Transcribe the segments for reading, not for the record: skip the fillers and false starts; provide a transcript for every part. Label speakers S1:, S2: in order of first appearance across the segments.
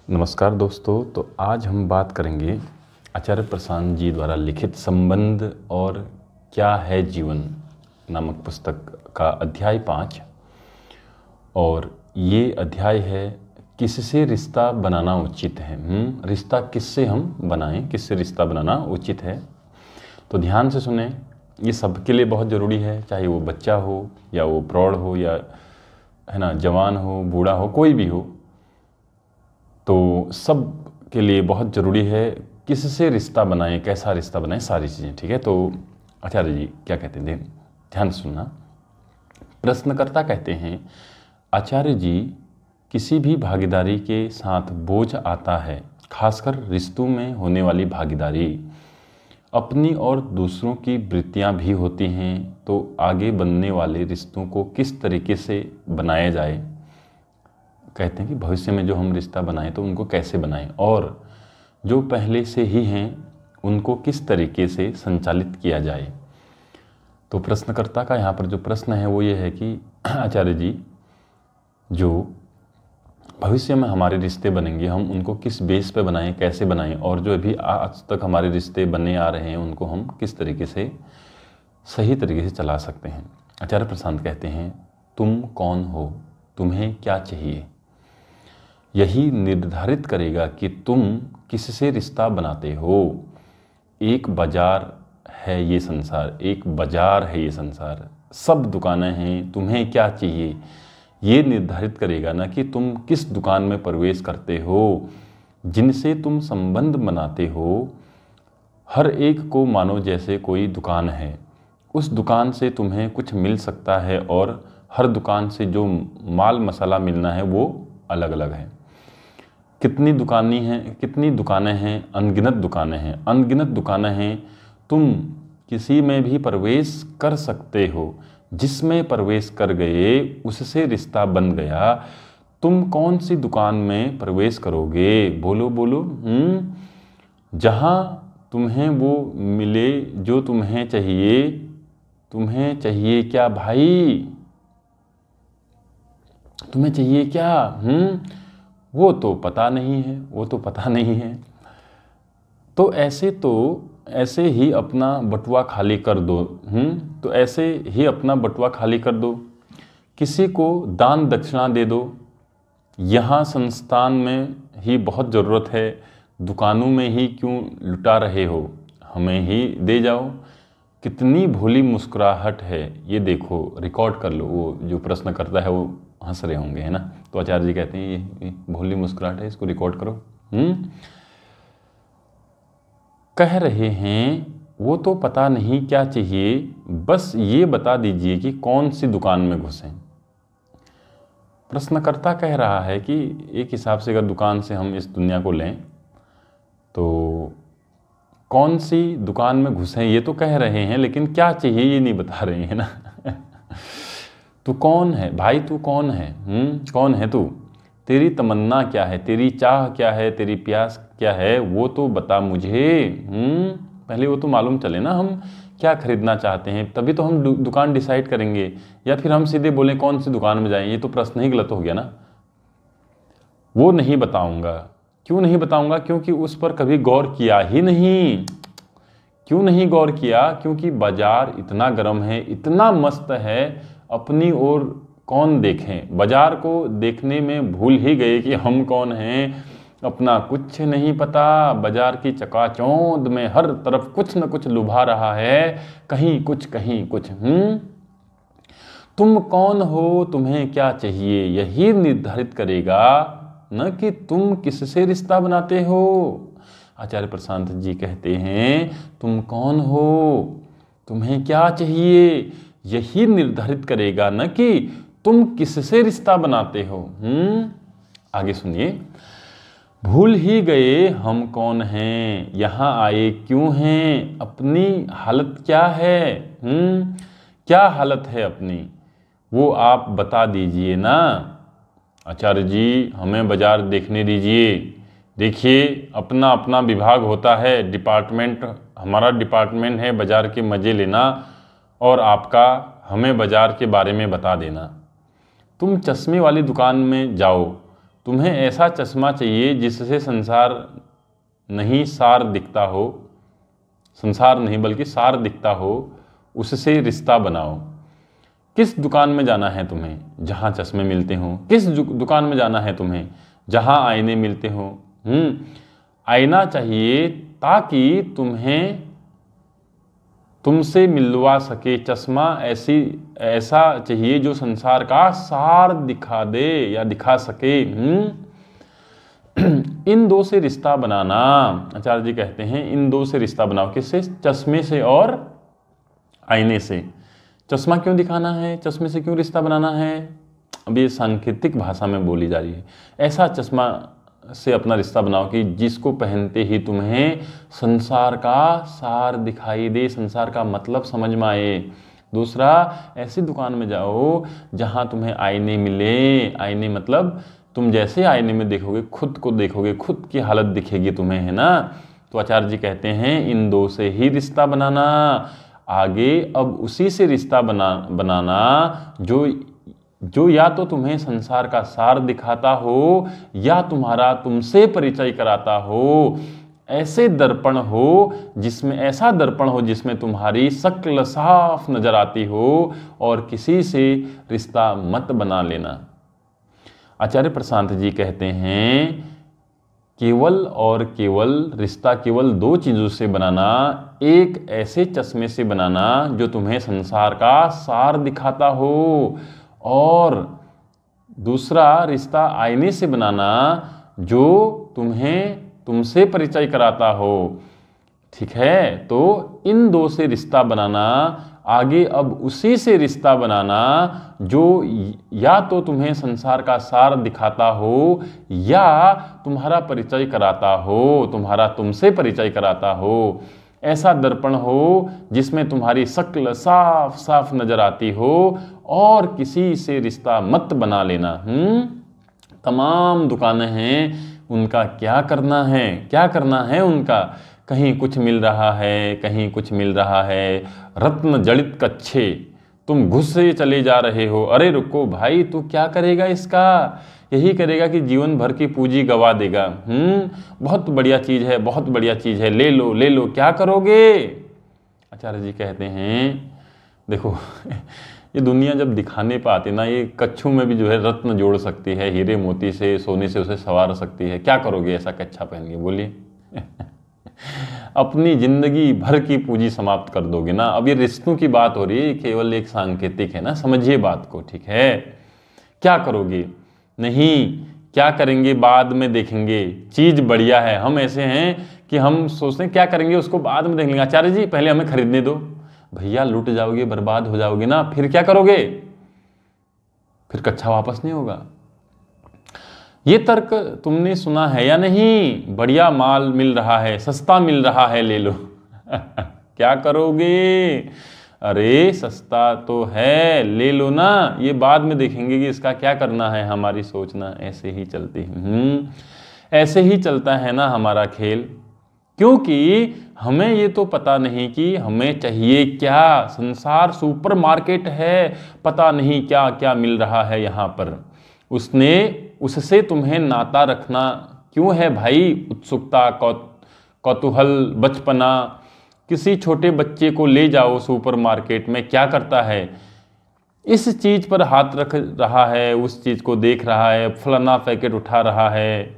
S1: नमस्कार दोस्तों। तो आज हम बात करेंगे आचार्य प्रशांत जी द्वारा लिखित संबंध और क्या है जीवन नामक पुस्तक का अध्याय 5। और ये अध्याय है किससे रिश्ता बनाना उचित है। रिश्ता किससे हम बनाएं, किससे रिश्ता बनाना उचित है। तो ध्यान से सुने, ये सबके लिए बहुत ज़रूरी है, चाहे वो बच्चा हो या वो प्रौढ़ हो या है ना जवान हो, बूढ़ा हो, कोई भी हो। तो सब के लिए बहुत ज़रूरी है किससे रिश्ता बनाएं, कैसा रिश्ता बनाएं, सारी चीज़ें। ठीक है, तो आचार्य जी क्या कहते हैं, ध्यान सुनना। प्रश्नकर्ता कहते हैं, आचार्य जी, किसी भी भागीदारी के साथ बोझ आता है, खासकर रिश्तों में होने वाली भागीदारी। अपनी और दूसरों की वृत्तियां भी होती हैं, तो आगे बनने वाले रिश्तों को किस तरीके से बनाया जाए। कहते हैं कि भविष्य में जो हम रिश्ता बनाएं तो उनको कैसे बनाएं, और जो पहले से ही हैं उनको किस तरीके से संचालित किया जाए। तो प्रश्नकर्ता का यहाँ पर जो प्रश्न है वो ये है कि आचार्य जी, जो भविष्य में हमारे रिश्ते बनेंगे हम उनको किस बेस पे बनाएं, कैसे बनाएं, और जो अभी आज तक हमारे रिश्ते बने आ रहे हैं उनको हम किस तरीके से सही तरीके से चला सकते हैं। आचार्य प्रशांत कहते हैं, तुम कौन हो, तुम्हें क्या चाहिए, यही निर्धारित करेगा कि तुम किससे रिश्ता बनाते हो। एक बाजार है ये संसार, एक बाजार है ये संसार, सब दुकानें हैं, तुम्हें क्या चाहिए ये निर्धारित करेगा ना कि तुम किस दुकान में प्रवेश करते हो। जिनसे तुम संबंध बनाते हो हर एक को मानो जैसे कोई दुकान है, उस दुकान से तुम्हें कुछ मिल सकता है और हर दुकान से जो माल मसाला मिलना है वो अलग अलग है। कितनी दुकानें हैं, अनगिनत दुकानें हैं, अनगिनत दुकानें हैं। तुम किसी में भी प्रवेश कर सकते हो, जिसमें प्रवेश कर गए उससे रिश्ता बन गया। तुम कौन सी दुकान में प्रवेश करोगे, बोलो बोलो। जहाँ तुम्हें वो मिले जो तुम्हें चाहिए। तुम्हें चाहिए क्या भाई, तुम्हें चाहिए क्या? वो तो पता नहीं है, वो तो पता नहीं है। तो ऐसे ही अपना बटुआ खाली कर दो। तो ऐसे ही अपना बटुआ खाली कर दो, किसी को दान दक्षिणा दे दो। यहाँ संस्थान में ही बहुत ज़रूरत है, दुकानों में ही क्यों लुटा रहे हो, हमें ही दे जाओ। कितनी भोली मुस्कुराहट है, ये देखो, रिकॉर्ड कर लो। वो जो प्रश्न करता है वो हंस रहे होंगे, है ना। तो आचार्य जी कहते हैं ये भोली मुस्कुराहट है, इसको रिकॉर्ड करो। कह रहे हैं वो तो पता नहीं क्या चाहिए, बस ये बता दीजिए कि कौन सी दुकान में घुसें। प्रश्नकर्ता कह रहा है कि एक हिसाब से अगर दुकान से हम इस दुनिया को लें तो कौन सी दुकान में घुसें ये तो कह रहे हैं, लेकिन क्या चाहिए ये नहीं बता रहे हैं ना। तू कौन है भाई, तू कौन है? कौन है तू? तेरी तमन्ना क्या है, तेरी चाह क्या है, तेरी प्यास क्या है, वो तो बता मुझे। पहले वो तो मालूम चले ना हम क्या खरीदना चाहते हैं, तभी तो हम दुकान डिसाइड करेंगे। या फिर हम सीधे बोलें कौन सी दुकान में जाएं, ये तो प्रश्न ही गलत हो गया ना। वो नहीं बताऊंगा। क्यों नहीं बताऊंगा? क्योंकि उस पर कभी गौर किया ही नहीं। क्यों नहीं गौर किया? क्योंकि बाजार इतना गर्म है, इतना मस्त है, अपनी ओर कौन देखें। बाजार को देखने में भूल ही गए कि हम कौन हैं, अपना कुछ नहीं पता। बाजार की चकाचौंध में हर तरफ कुछ न कुछ लुभा रहा है, कहीं कुछ कहीं कुछ। तुम कौन हो, तुम्हें क्या चाहिए, यही निर्धारित करेगा न कि तुम किससे रिश्ता बनाते हो। आचार्य प्रशांत जी कहते हैं, तुम कौन हो, तुम्हें क्या चाहिए, यही निर्धारित करेगा न कि तुम किससे रिश्ता बनाते हो। आगे सुनिए। भूल ही गए हम कौन हैं, यहाँ आए क्यों हैं, अपनी हालत क्या है। क्या हालत है अपनी, वो आप बता दीजिए ना। आचार्य जी, हमें बाजार देखने दीजिए। देखिए, अपना अपना विभाग होता है, डिपार्टमेंट, हमारा डिपार्टमेंट है बाजार के मज़े लेना, और आपका हमें बाजार के बारे में बता देना। तुम चश्मे वाली दुकान में जाओ, तुम्हें ऐसा चश्मा चाहिए जिससे संसार नहीं सार दिखता हो, संसार नहीं बल्कि सार दिखता हो, उससे रिश्ता बनाओ। किस दुकान में जाना है तुम्हें? जहाँ चश्मे मिलते हों। किस दुकान में जाना है तुम्हें? जहाँ आईने मिलते हों। आईना चाहिए ताकि तुम्हें तुमसे मिलवा सके। चश्मा ऐसा चाहिए जो संसार का सार दिखा दे या दिखा सके। इन दो से रिश्ता बनाना, आचार्य जी कहते हैं इन दो से रिश्ता बनाओ। किससे? चश्मे से और आईने से। चश्मा क्यों दिखाना है? चश्मे से क्यों रिश्ता बनाना है? अब ये सांकेतिक भाषा में बोली जा रही है। ऐसा चश्मा से अपना रिश्ता बनाओ कि जिसको पहनते ही तुम्हें संसार का सार दिखाई दे, संसार का मतलब समझ में आए। दूसरा, ऐसी दुकान में जाओ जहां तुम्हें आईने मिले। आईने मतलब तुम जैसे आईने में देखोगे, खुद को देखोगे, खुद की हालत दिखेगी तुम्हें, है ना। तो आचार्य जी कहते हैं इन दो से ही रिश्ता बनाना। आगे अब उसी से रिश्ता बनाना जो या तो तुम्हें संसार का सार दिखाता हो या तुम्हारा तुमसे परिचय कराता हो। ऐसा दर्पण हो जिसमें तुम्हारी शक्ल साफ नजर आती हो, और किसी से रिश्ता मत बना लेना। आचार्य प्रशांत जी कहते हैं केवल और केवल रिश्ता केवल दो चीज़ों से बनाना। एक ऐसे चश्मे से बनाना जो तुम्हें संसार का सार दिखाता हो, और दूसरा रिश्ता आईने से बनाना जो तुमसे परिचय कराता हो। ठीक है, तो इन दो से रिश्ता बनाना। आगे अब उसी से रिश्ता बनाना जो या तो तुम्हें संसार का सार दिखाता हो या तुम्हारा परिचय कराता हो, तुम्हारा तुमसे परिचय कराता हो। ऐसा दर्पण हो जिसमें तुम्हारी शक्ल साफ साफ नजर आती हो, और किसी से रिश्ता मत बना लेना। तमाम दुकानें हैं, उनका क्या करना है? क्या करना है उनका? कहीं कुछ मिल रहा है, कहीं कुछ मिल रहा है। रत्न जड़ित कच्छे, तुम घुसे चले जा रहे हो। अरे रुको भाई, तू क्या करेगा इसका? यही करेगा कि जीवन भर की पूंजी गवा देगा। बहुत बढ़िया चीज़ है, बहुत बढ़िया चीज़ है, ले लो ले लो, क्या करोगे? आचार्य जी कहते हैं देखो ये दुनिया जब दिखाने पर आती ना, ये कच्छों में भी जो है रत्न जोड़ सकती है, हीरे मोती से, सोने से उसे संवार सकती है। क्या करोगे ऐसा कच्छा पहन के? बोलिए अपनी जिंदगी भर की पूंजी समाप्त कर दोगे ना। अब ये रिश्तों की बात हो रही है, केवल एक सांकेतिक है ना, समझिए बात को। ठीक है, क्या करोगे? नहीं, क्या करेंगे बाद में देखेंगे, चीज बढ़िया है। हम ऐसे हैं कि हम सोचते हैं क्या करेंगे उसको बाद में देख लेंगे। आचार्य जी पहले हमें खरीदने दो। भैया लूट जाओगे, बर्बाद हो जाओगे ना, फिर क्या करोगे? फिर कच्छा वापस नहीं होगा। ये तर्क तुमने सुना है या नहीं? बढ़िया माल मिल रहा है, सस्ता मिल रहा है, ले लो। क्या करोगे? अरे सस्ता तो है, ले लो ना, ये बाद में देखेंगे कि इसका क्या करना है। हमारी सोचना ऐसे ही चलती है। ऐसे ही चलता है ना हमारा खेल, क्योंकि हमें ये तो पता नहीं कि हमें चाहिए क्या। संसार सुपरमार्केट है, पता नहीं क्या क्या मिल रहा है यहाँ पर। उससे तुम्हें नाता रखना क्यों है भाई? उत्सुकता, कौतूहल, बचपना। किसी छोटे बच्चे को ले जाओ सुपरमार्केट में, क्या करता है? इस चीज़ पर हाथ रख रहा है, उस चीज़ को देख रहा है, फलाना पैकेट उठा रहा है,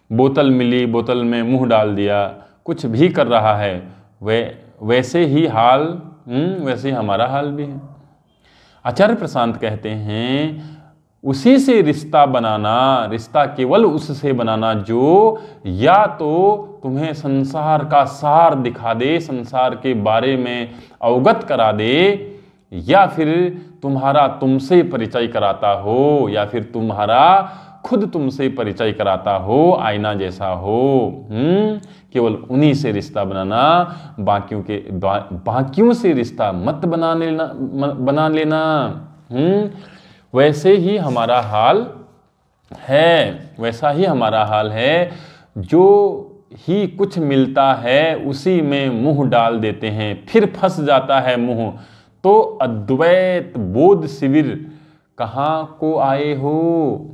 S1: बोतल मिली, बोतल में मुंह डाल दिया, कुछ भी कर रहा है। वैसे ही हमारा हाल भी है। आचार्य प्रशांत कहते हैं उसी से रिश्ता बनाना। रिश्ता केवल उससे बनाना जो या तो तुम्हें संसार का सार दिखा दे, संसार के बारे में अवगत करा दे, या फिर तुम्हारा तुमसे परिचय कराता हो, या फिर तुम्हारा खुद तुमसे परिचय कराता हो, आईना जैसा हो। केवल उन्हीं से रिश्ता बनाना, बाकियों से रिश्ता मत बना लेना। वैसे ही हमारा हाल है, वैसा ही हमारा हाल है। जो ही कुछ मिलता है उसी में मुंह डाल देते हैं, फिर फंस जाता है मुंह। तो अद्वैत बोध शिविर कहाँ को आए हो?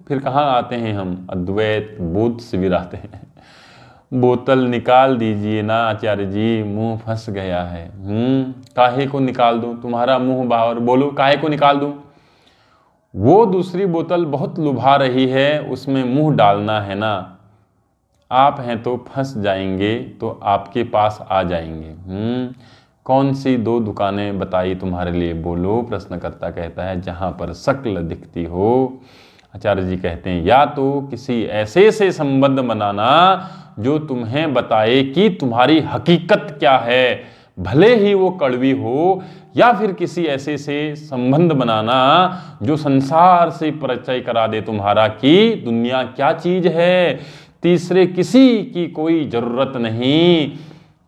S1: फिर कहाँ आते हैं हम? अद्वैत बोध शिविर आते हैं। बोतल निकाल दीजिए ना आचार्य जी, मुंह फंस गया है। काहे को निकाल दूं? तुम्हारा मुंह बाहर, बोलो काहे को निकाल दूं? वो दूसरी बोतल बहुत लुभा रही है, उसमें मुंह डालना है ना। आप हैं तो फंस जाएंगे, तो आपके पास आ जाएंगे। कौन सी 2 दुकानें बताई तुम्हारे लिए? बोलो। प्रश्नकर्ता कहता है जहां पर शक्ल दिखती हो। आचार्य जी कहते हैं या तो किसी ऐसे से संबंध बनाना जो तुम्हें बताए कि तुम्हारी हकीकत क्या है, भले ही वो कड़वी हो, या फिर किसी ऐसे से संबंध बनाना जो संसार से परिचय करा दे तुम्हारा कि दुनिया क्या चीज है। तीसरे किसी की कोई जरूरत नहीं,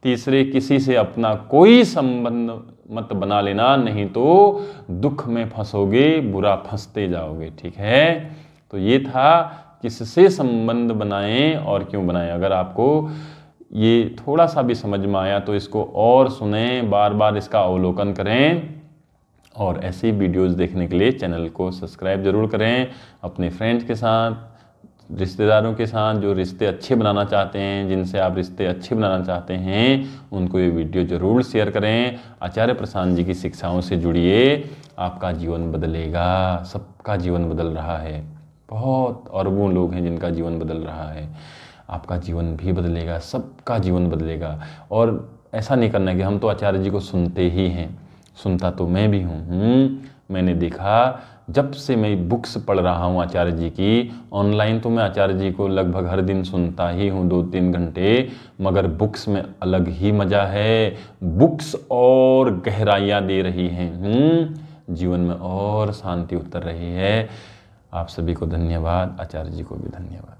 S1: तीसरे किसी से अपना कोई संबंध मत बना लेना, नहीं तो दुख में फंसोगे, बुरा फंसते जाओगे। ठीक है, तो ये था किससे संबंध बनाएं और क्यों बनाएं। अगर आपको ये थोड़ा सा भी समझ में आया तो इसको और सुनें, बार बार इसका अवलोकन करें, और ऐसी वीडियोस देखने के लिए चैनल को सब्सक्राइब जरूर करें। अपने फ्रेंड्स के साथ, रिश्तेदारों के साथ जो रिश्ते अच्छे बनाना चाहते हैं, जिनसे आप रिश्ते अच्छे बनाना चाहते हैं, उनको ये वीडियो ज़रूर शेयर करें। आचार्य प्रशांत जी की शिक्षाओं से जुड़िए, आपका जीवन बदलेगा। सबका जीवन बदल रहा है, बहुत अरबों लोग हैं जिनका जीवन बदल रहा है। आपका जीवन भी बदलेगा, सबका जीवन बदलेगा। और ऐसा नहीं करना कि हम तो आचार्य जी को सुनते ही हैं, सुनता तो मैं भी हूँ। मैंने देखा जब से मैं बुक्स पढ़ रहा हूँ आचार्य जी की, ऑनलाइन तो मैं आचार्य जी को लगभग हर दिन सुनता ही हूँ 2-3 घंटे, मगर बुक्स में अलग ही मज़ा है। बुक्स और गहराइयाँ दे रही हैं, जीवन में और शांति उतर रही है। आप सभी को धन्यवाद, आचार्य जी को भी धन्यवाद।